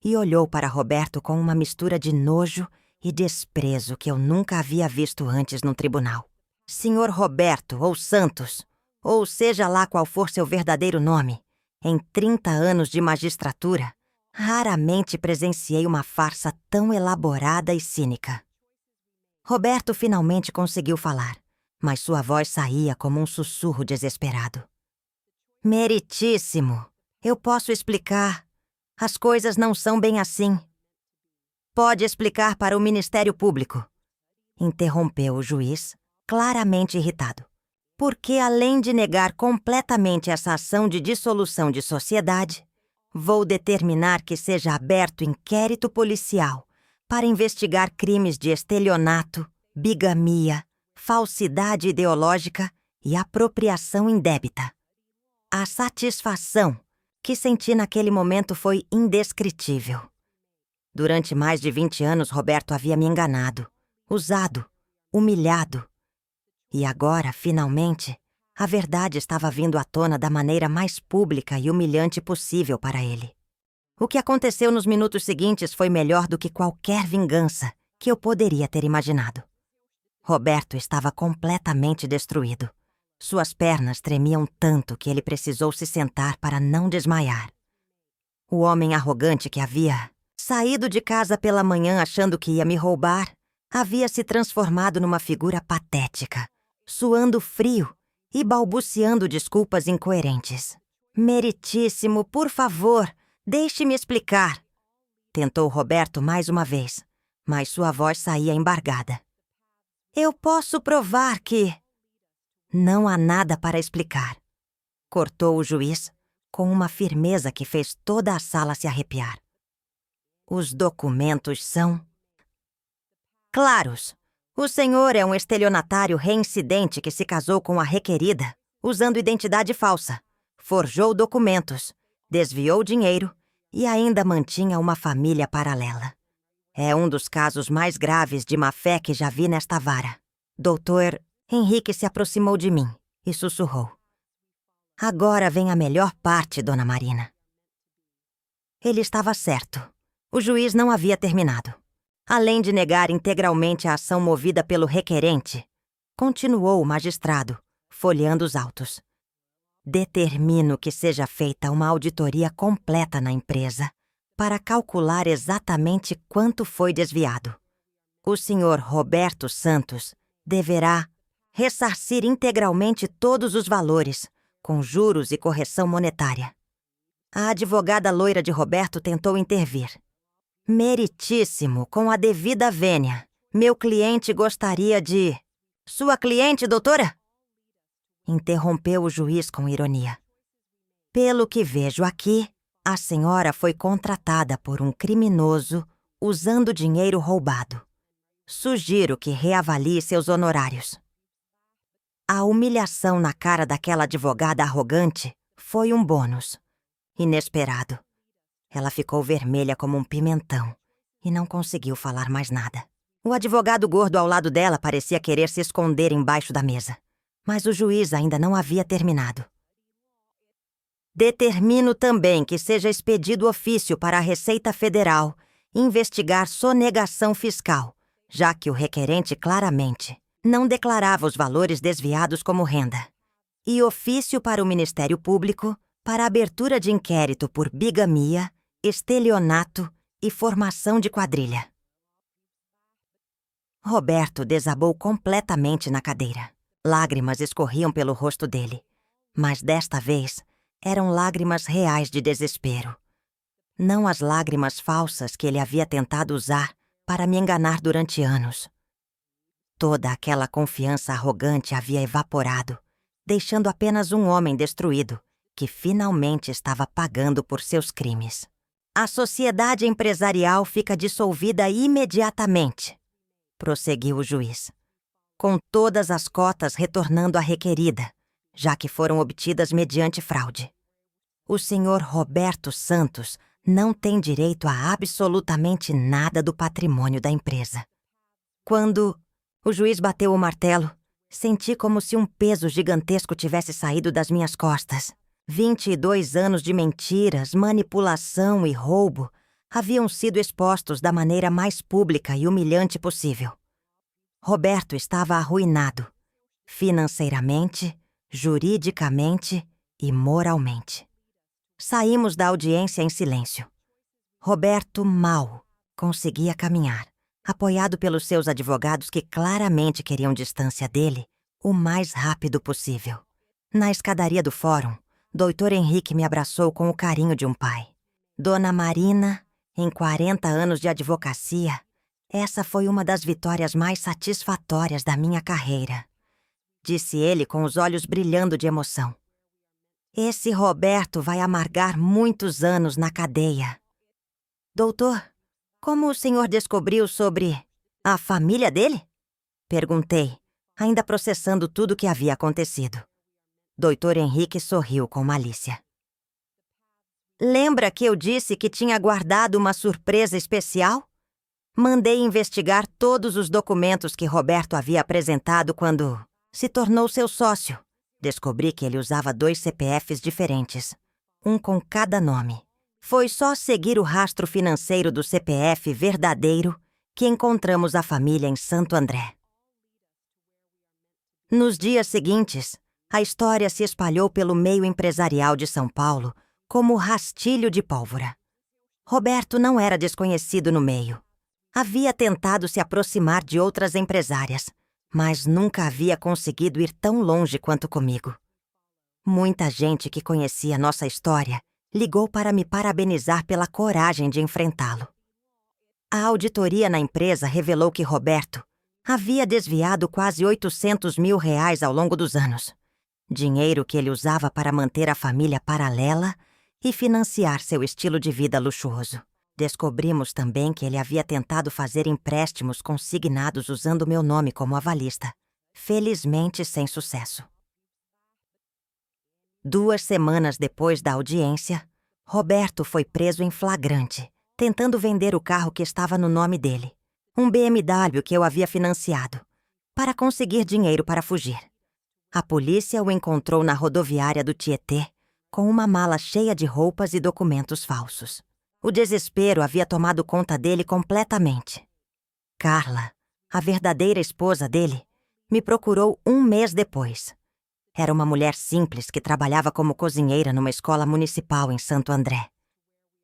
e olhou para Roberto com uma mistura de nojo e desprezo que eu nunca havia visto antes num tribunal. Senhor Roberto, ou Santos, ou seja lá qual for seu verdadeiro nome, em 30 anos de magistratura, raramente presenciei uma farsa tão elaborada e cínica. Roberto finalmente conseguiu falar, mas sua voz saía como um sussurro desesperado. Meritíssimo, eu posso explicar. As coisas não são bem assim. Pode explicar para o Ministério Público, interrompeu o juiz, claramente irritado. Porque, além de negar completamente essa ação de dissolução de sociedade, vou determinar que seja aberto inquérito policial para investigar crimes de estelionato, bigamia, falsidade ideológica e apropriação indébita. A satisfação que senti naquele momento foi indescritível. Durante mais de 20 anos, Roberto havia me enganado, usado, humilhado. E agora, finalmente, a verdade estava vindo à tona da maneira mais pública e humilhante possível para ele. O que aconteceu nos minutos seguintes foi melhor do que qualquer vingança que eu poderia ter imaginado. Roberto estava completamente destruído. Suas pernas tremiam tanto que ele precisou se sentar para não desmaiar. O homem arrogante que havia saído de casa pela manhã achando que ia me roubar havia se transformado numa figura patética, suando frio e balbuciando desculpas incoerentes. Meritíssimo, por favor, deixe-me explicar. Tentou Roberto mais uma vez, mas sua voz saía embargada. Eu posso provar que... Não há nada para explicar, cortou o juiz com uma firmeza que fez toda a sala se arrepiar. Os documentos são claros. O senhor é um estelionatário reincidente que se casou com a requerida usando identidade falsa, forjou documentos, desviou dinheiro e ainda mantinha uma família paralela. É um dos casos mais graves de má-fé que já vi nesta vara. Doutor Henrique se aproximou de mim e sussurrou. Agora vem a melhor parte, Dona Marina. Ele estava certo. O juiz não havia terminado. Além de negar integralmente a ação movida pelo requerente, continuou o magistrado, folheando os autos. Determino que seja feita uma auditoria completa na empresa para calcular exatamente quanto foi desviado. O senhor Roberto Santos deverá ressarcir integralmente todos os valores, com juros e correção monetária. A advogada loira de Roberto tentou intervir. Meritíssimo, com a devida vênia. Meu cliente gostaria de... Sua cliente, doutora? Interrompeu o juiz com ironia. Pelo que vejo aqui, a senhora foi contratada por um criminoso usando dinheiro roubado. Sugiro que reavalie seus honorários. A humilhação na cara daquela advogada arrogante foi um bônus. Inesperado. Ela ficou vermelha como um pimentão e não conseguiu falar mais nada. O advogado gordo ao lado dela parecia querer se esconder embaixo da mesa. Mas o juiz ainda não havia terminado. Determino também que seja expedido ofício para a Receita Federal investigar sonegação fiscal, já que o requerente claramente não declarava os valores desviados como renda, e ofício para o Ministério Público para abertura de inquérito por bigamia, estelionato e formação de quadrilha. Roberto desabou completamente na cadeira. Lágrimas escorriam pelo rosto dele, mas desta vez eram lágrimas reais de desespero. Não as lágrimas falsas que ele havia tentado usar para me enganar durante anos. Toda aquela confiança arrogante havia evaporado, deixando apenas um homem destruído, que finalmente estava pagando por seus crimes. A sociedade empresarial fica dissolvida imediatamente, prosseguiu o juiz, com todas as cotas retornando à requerida, já que foram obtidas mediante fraude. O senhor Roberto Santos não tem direito a absolutamente nada do patrimônio da empresa. Quando o juiz bateu o martelo, senti como se um peso gigantesco tivesse saído das minhas costas. 22 anos de mentiras, manipulação e roubo haviam sido expostos da maneira mais pública e humilhante possível. Roberto estava arruinado, financeiramente, juridicamente e moralmente. Saímos da audiência em silêncio. Roberto mal conseguia caminhar, apoiado pelos seus advogados que claramente queriam distância dele o mais rápido possível. Na escadaria do fórum, Dr. Henrique me abraçou com o carinho de um pai. Dona Marina, em 40 anos de advocacia, essa foi uma das vitórias mais satisfatórias da minha carreira, disse ele com os olhos brilhando de emoção. Esse Roberto vai amargar muitos anos na cadeia. Doutor, como o senhor descobriu sobre a família dele? Perguntei, ainda processando tudo o que havia acontecido. Dr. Henrique sorriu com malícia. Lembra que eu disse que tinha guardado uma surpresa especial? Mandei investigar todos os documentos que Roberto havia apresentado quando se tornou seu sócio. Descobri que ele usava 2 CPFs diferentes, um com cada nome. Foi só seguir o rastro financeiro do CPF verdadeiro que encontramos a família em Santo André. Nos dias seguintes, a história se espalhou pelo meio empresarial de São Paulo como rastilho de pólvora. Roberto não era desconhecido no meio. Havia tentado se aproximar de outras empresárias, mas nunca havia conseguido ir tão longe quanto comigo. Muita gente que conhecia nossa história ligou para me parabenizar pela coragem de enfrentá-lo. A auditoria na empresa revelou que Roberto havia desviado quase R$800 mil ao longo dos anos, dinheiro que ele usava para manter a família paralela e financiar seu estilo de vida luxuoso. Descobrimos também que ele havia tentado fazer empréstimos consignados usando meu nome como avalista, felizmente sem sucesso. 2 semanas depois da audiência, Roberto foi preso em flagrante, tentando vender o carro que estava no nome dele, um BMW que eu havia financiado, para conseguir dinheiro para fugir. A polícia o encontrou na rodoviária do Tietê, com uma mala cheia de roupas e documentos falsos. O desespero havia tomado conta dele completamente. Carla, a verdadeira esposa dele, me procurou 1 mês depois. Era uma mulher simples que trabalhava como cozinheira numa escola municipal em Santo André.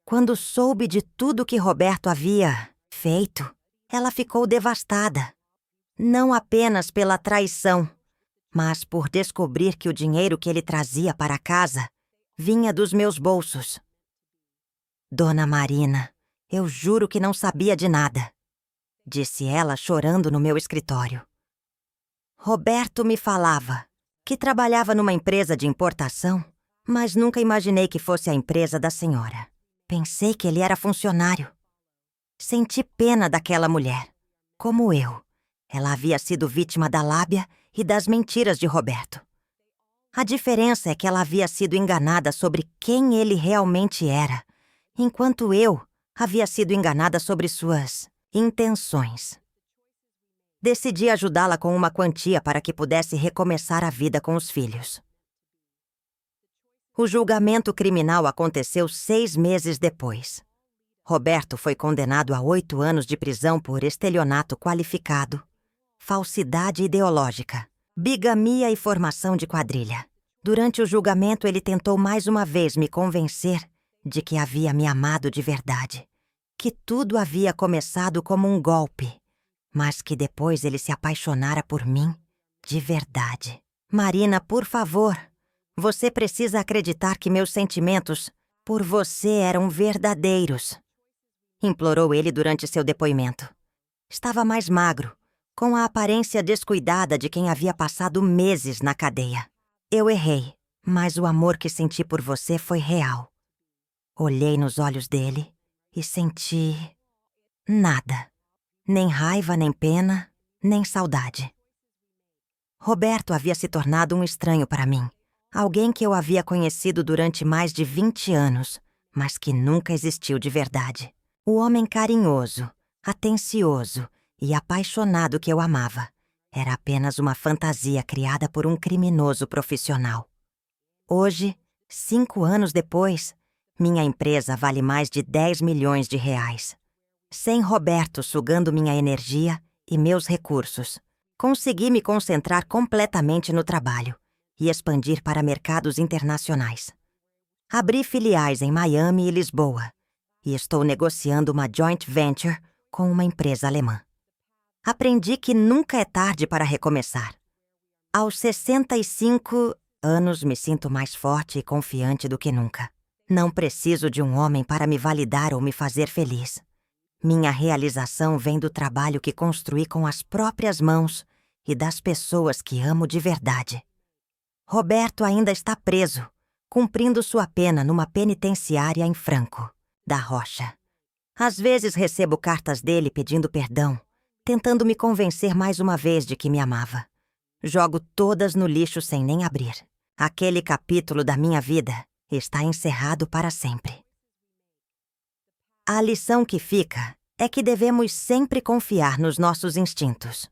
Quando soube de tudo que Roberto havia feito, ela ficou devastada. Não apenas pela traição, mas por descobrir que o dinheiro que ele trazia para casa vinha dos meus bolsos. Dona Marina, eu juro que não sabia de nada, disse ela chorando no meu escritório. Roberto me falava que trabalhava numa empresa de importação, mas nunca imaginei que fosse a empresa da senhora. Pensei que ele era funcionário. Senti pena daquela mulher. Como eu, ela havia sido vítima da lábia e das mentiras de Roberto. A diferença é que ela havia sido enganada sobre quem ele realmente era, enquanto eu havia sido enganada sobre suas intenções. Decidi ajudá-la com uma quantia para que pudesse recomeçar a vida com os filhos. O julgamento criminal aconteceu 6 meses depois. Roberto foi condenado a 8 anos de prisão por estelionato qualificado, falsidade ideológica, bigamia e formação de quadrilha. Durante o julgamento, ele tentou mais uma vez me convencer de que havia me amado de verdade, que tudo havia começado como um golpe, mas que depois ele se apaixonara por mim de verdade. Marina, por favor, você precisa acreditar que meus sentimentos por você eram verdadeiros, implorou ele durante seu depoimento. Estava mais magro, com a aparência descuidada de quem havia passado meses na cadeia. Eu errei, mas o amor que senti por você foi real. Olhei nos olhos dele e senti nada. Nem raiva, nem pena, nem saudade. Roberto havia se tornado um estranho para mim. Alguém que eu havia conhecido durante mais de 20 anos, mas que nunca existiu de verdade. O homem carinhoso, atencioso e apaixonado que eu amava era apenas uma fantasia criada por um criminoso profissional. Hoje, 5 anos depois, minha empresa vale mais de 10 milhões de reais. Sem Roberto sugando minha energia e meus recursos, consegui me concentrar completamente no trabalho e expandir para mercados internacionais. Abri filiais em Miami e Lisboa e estou negociando uma joint venture com uma empresa alemã. Aprendi que nunca é tarde para recomeçar. Aos 65 anos me sinto mais forte e confiante do que nunca. Não preciso de um homem para me validar ou me fazer feliz. Minha realização vem do trabalho que construí com as próprias mãos e das pessoas que amo de verdade. Roberto ainda está preso, cumprindo sua pena numa penitenciária em Franco, da Rocha. Às vezes recebo cartas dele pedindo perdão, tentando me convencer mais uma vez de que me amava. Jogo todas no lixo sem nem abrir. Aquele capítulo da minha vida está encerrado para sempre. A lição que fica é que devemos sempre confiar nos nossos instintos.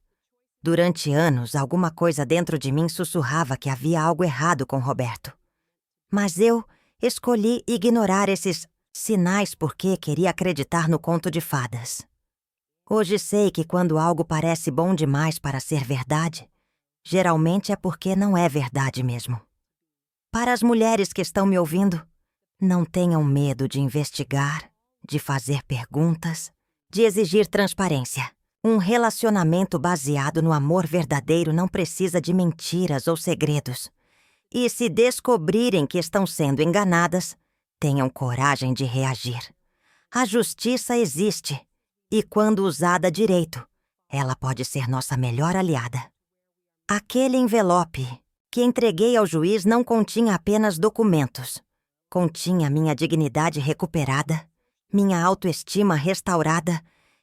Durante anos, alguma coisa dentro de mim sussurrava que havia algo errado com Roberto. Mas eu escolhi ignorar esses sinais porque queria acreditar no conto de fadas. Hoje sei que quando algo parece bom demais para ser verdade, geralmente é porque não é verdade mesmo. Para as mulheres que estão me ouvindo, não tenham medo de investigar, de fazer perguntas, de exigir transparência. Um relacionamento baseado no amor verdadeiro não precisa de mentiras ou segredos. E se descobrirem que estão sendo enganadas, tenham coragem de reagir. A justiça existe, e quando usada direito, ela pode ser nossa melhor aliada. Aquele envelope que entreguei ao juiz não continha apenas documentos. Continha minha dignidade recuperada, minha autoestima restaurada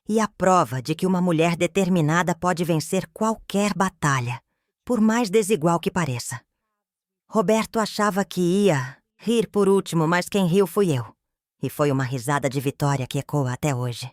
e a prova de que uma mulher determinada pode vencer qualquer batalha, por mais desigual que pareça. Roberto achava que ia rir por último, mas quem riu fui eu. E foi uma risada de vitória que ecoa até hoje.